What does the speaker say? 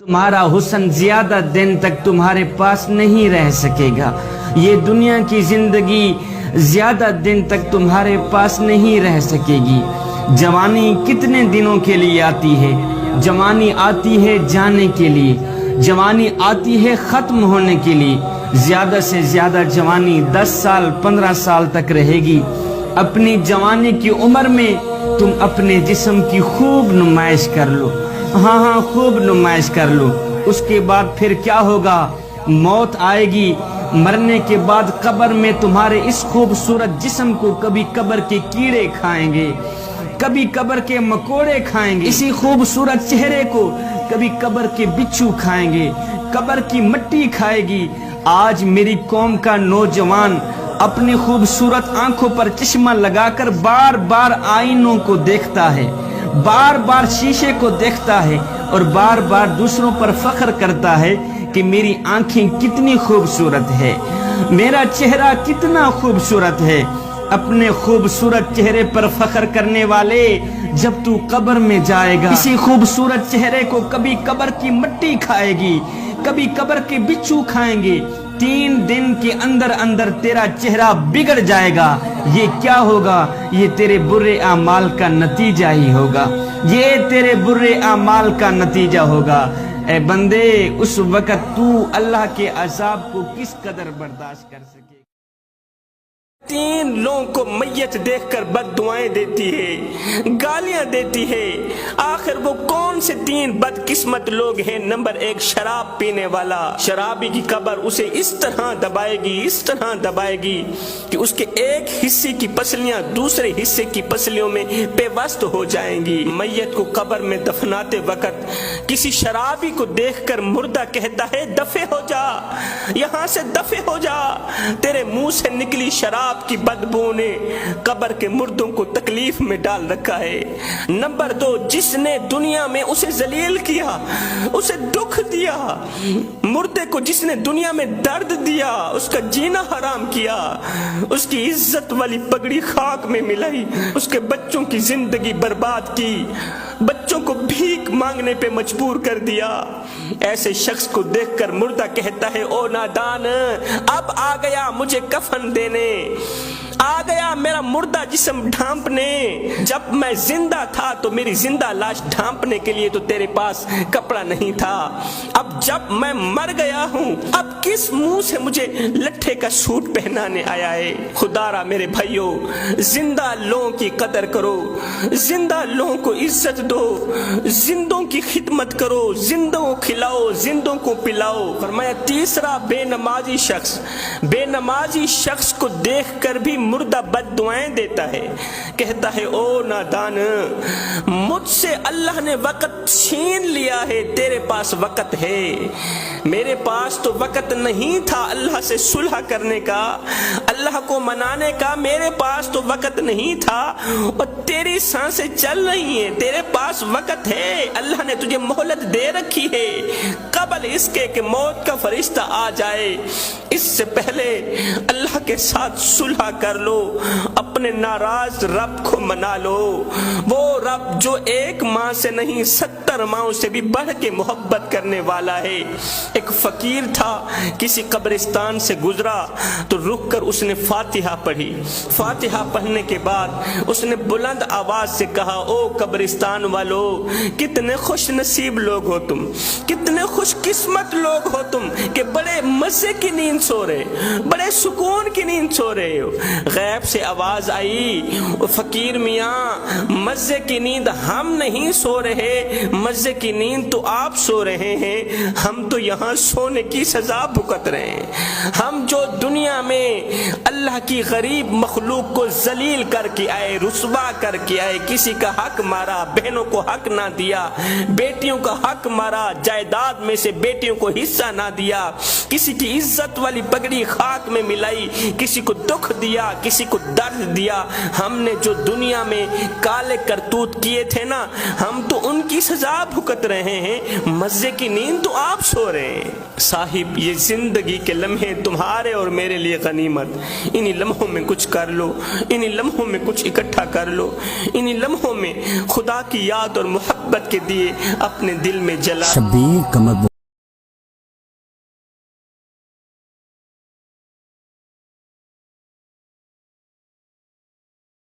تمہارا حسن زیادہ دن تک تمہارے پاس نہیں رہ سکے گا. یہ دنیا کی زندگی زیادہ دن تک تمہارے پاس نہیں رہ سکے گی. جوانی کتنے دنوں کے لیے آتی ہے؟ جوانی آتی ہے جانے کے لیے. جوانی آتی ہے ختم ہونے کے لیے. زیادہ سے زیادہ جوانی 10 سال 15 سال تک رہے گی. اپنی جوانی کی عمر میں تم اپنے جسم کی خوب نمائش کر لو. ہاں خوب نمائش کر لو. اس کے بعد پھر کیا ہوگا؟ موت آئے گی. مرنے کے بعد قبر میں تمہارے اس خوبصورت جسم کو کبھی قبر کے کیڑے کھائیں گے, کبھی قبر کے مکوڑے کھائیں گے. اسی خوبصورت چہرے کو کبھی قبر کے بچھو کھائیں گے, قبر کی مٹی کھائے گی. آج میری قوم کا نوجوان اپنی خوبصورت آنکھوں پر چشمہ لگا کر بار بار آئینوں کو دیکھتا ہے, بار بار شیشے کو دیکھتا ہے اور بار بار دوسروں پر فخر کرتا ہے کہ میری آنکھیں کتنی خوبصورت ہے, میرا چہرہ کتنا خوبصورت ہے. اپنے خوبصورت چہرے پر فخر کرنے والے, جب تو قبر میں جائے گا اسی خوبصورت چہرے کو کبھی قبر کی مٹی کھائے گی, کبھی قبر کے بچھو کھائیں گے. 3 دن کے اندر اندر تیرا چہرہ بگڑ جائے گا. یہ کیا ہوگا؟ یہ تیرے برے اعمال کا نتیجہ ہی ہوگا. یہ تیرے برے اعمال کا نتیجہ ہوگا. اے بندے, اس وقت تو اللہ کے عذاب کو کس قدر برداشت کر سکے؟ 3 لوگوں کو میت دیکھ کر بد دعائیں دیتی ہے, گالیاں دیتی ہے. آخر وہ کون سے 3 بد قسمت لوگ ہیں؟ نمبر 1, شراب پینے والا. شرابی کی قبر اسے اس طرح دبائے گی, اس طرح دبائے گی کہ اس کے ایک حصے کی پسلیاں دوسرے حصے کی پسلیوں میں پیوست ہو جائیں گی. میت کو قبر میں دفناتے وقت کسی شرابی کو دیکھ کر مردہ کہتا ہے, دفع ہو جا, یہاں سے دفع ہو جا, تیرے منہ سے نکلی شراب کی بدبو نے قبر کے مردوں کو تکلیف میں ڈال رکھا ہے. نمبر 2, جس نے دنیا میں اسے ذلیل کیا, اسے دکھ دیا, مردے کو جس نے دنیا میں درد دیا, اس کا جینا حرام کیا, اس کی عزت والی پگڑی خاک میں ملائی, اس کے بچوں کی زندگی برباد کی, بچوں کو بھیک مانگنے پہ مجبور کر دیا. ایسے شخص کو دیکھ کر مردہ کہتا ہے, او نادان, اب آ گیا مجھے کفن دینے, آ گیا میرا مردہ جسم ڈھانپنے. جب میں زندہ تھا تو میری زندہ لاش ڈھانپنے کے لیے تو تیرے پاس کپڑا نہیں تھا. اب جب میں مر گیا ہوں, اب کس منہ سے مجھے لٹھے کا سوٹ پہنانے آیا ہے؟ خدا را میرے بھائیو, زندہ لوگوں کی قدر کرو, زندہ لوگوں کو عزت دو, زندوں کی خدمت کرو, زندوں کو کھلاؤ, زندوں کو پلاؤ. فرمایا تیسرا, بے نمازی شخص. بے نمازی شخص کو دیکھ کر بھی مردہ بد دعائیں دیتا ہے, کہتا ہے, او نادان, مجھ سے اللہ نے وقت چھین لیا ہے, تیرے پاس وقت ہے, میرے پاس تو وقت نہیں تھا اللہ سے صلح کرنے کا, اللہ کو منانے کا, میرے پاس تو وقت نہیں تھا. اور تیری سانسیں چل رہی ہیں, تیرے پاس وقت ہے, اللہ نے تجھے مہلت دے رکھی ہے, قبل اس کے کہ موت کا فرشتہ آ جائے, اس سے پہلے اللہ کے ساتھ صلح کر لو, اپنے ناراض رب کو منا لو. وہ رب جو 1 ماہ سے نہیں 70 ماہوں سے بھی بڑھ کے محبت کرنے والا ہے. ایک فقیر تھا, کسی قبرستان سے گزرا تو رک کر اس نے فاتحہ پڑھی. فاتحہ پڑھنے کے بعد اس نے بلند آواز سے کہا, او قبرستان والو, کتنے خوش نصیب لوگ ہو تم, کتنے خوش قسمت لوگ ہو تم کہ بڑے مزے کی نیند سو رہے, بڑے سکون کی نیند سو رہے ہو. غیب سے آواز آئی, فقیر میاں, مزے کی نیند ہم نہیں سو رہے, مزے کی نیند تو آپ سو رہے ہیں, ہم تو یہاں سونے کی سزا بھگت رہے ہیں. ہم جو دنیا میں اللہ کی غریب مخلوق کو ذلیل کر کے آئے, رسوا کر کے آئے, کسی کا حق مارا, بہنوں کو حق نہ دیا, بیٹیوں کا حق مارا, جائیداد میں سے بیٹیوں کو حصہ نہ دیا, کسی کی عزت والی پگڑی خاک میں ملائی, کسی کو دکھ دیا, کسی کو درد دیا. ہم نے جو دنیا میں کالے کرتوت کیے تھے نا, ہم تو ان کی سزا بھگت رہے ہیں, مزے کی نیند تو آپ سو رہے ہیں. صاحب, یہ زندگی کے لمحے تمہارے اور میرے لیے غنیمت. انہی لمحوں میں کچھ کر لو, انہی لمحوں میں کچھ اکٹھا کر لو, انہی لمحوں میں خدا کی یاد اور محبت محبت کے دیے اپنے دل میں جلا. شبیر کمر